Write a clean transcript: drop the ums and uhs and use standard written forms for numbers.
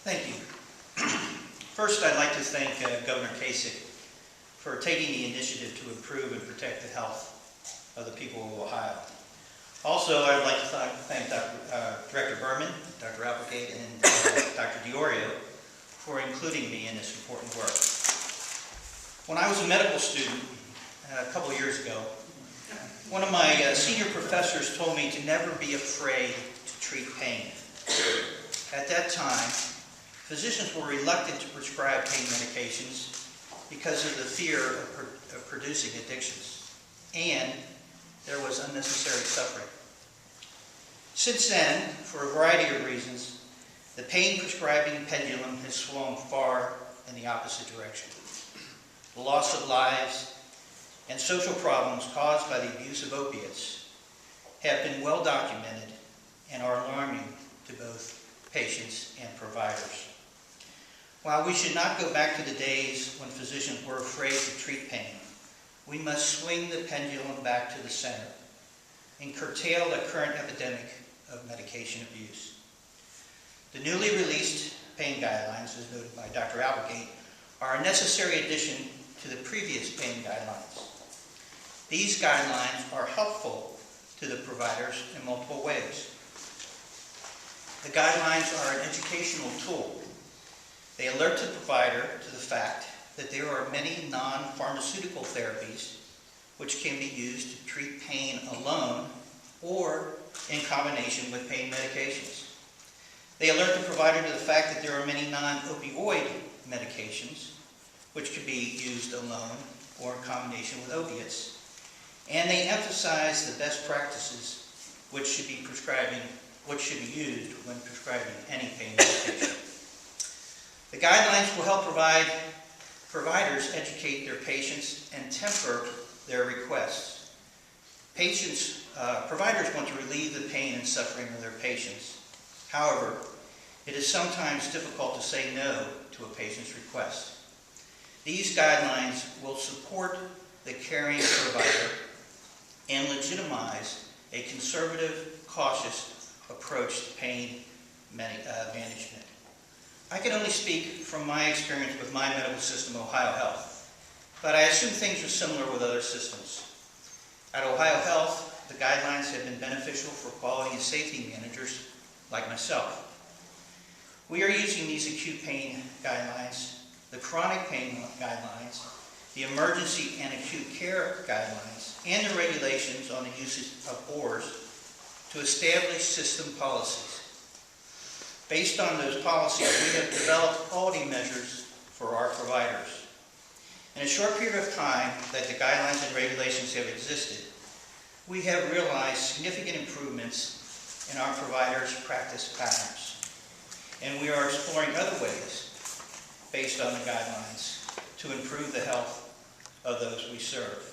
Thank you. First, I'd like to thank Governor Kasich for taking the initiative to improve and protect the health of the people of Ohio. Also, I'd like to thank Director Burman, Dr. Applegate, and Dr. DiOrio for including me in this important work. When I was a medical student a couple of years ago, one of my senior professors told me to never be afraid to treat pain. At that time, physicians were reluctant to prescribe pain medications because of the fear of producing addictions, and there was unnecessary suffering. Since then, for a variety of reasons, the pain prescribing pendulum has swung far in the opposite direction. The loss of lives and social problems caused by the abuse of opiates have been well documented and are alarming to both patients and providers. While we should not go back to the days when physicians were afraid to treat pain, we must swing the pendulum back to the center and curtail the current epidemic of medication abuse. The newly released pain guidelines, as noted by Dr. Applegate, are a necessary addition to the previous pain guidelines. These guidelines are helpful to the providers in multiple ways. The guidelines are an educational tool. They alert the provider to the fact that there are many non-pharmaceutical therapies which can be used to treat pain alone or in combination with pain medications. They alert the provider to the fact that there are many non-opioid medications which could be used alone or in combination with opiates. And they emphasize the best practices which should be used when prescribing any pain medication. The guidelines will help providers educate their patients and temper their requests. Providers want to relieve the pain and suffering of their patients. However, it is sometimes difficult to say no to a patient's request. These guidelines will support the caring provider and legitimize a conservative, cautious approach to pain management. I can only speak from my experience with my medical system, Ohio Health, but I assume things are similar with other systems. At Ohio Health, the guidelines have been beneficial for quality and safety managers like myself. We are using these acute pain guidelines, the chronic pain guidelines, the emergency and acute care guidelines, and the regulations on the usage of ORs to establish system policies. Based on those policies, we have developed quality measures for our providers. In a short period of time that the guidelines and regulations have existed, we have realized significant improvements in our providers' practice patterns. And we are exploring other ways, based on the guidelines, to improve the health of those we serve.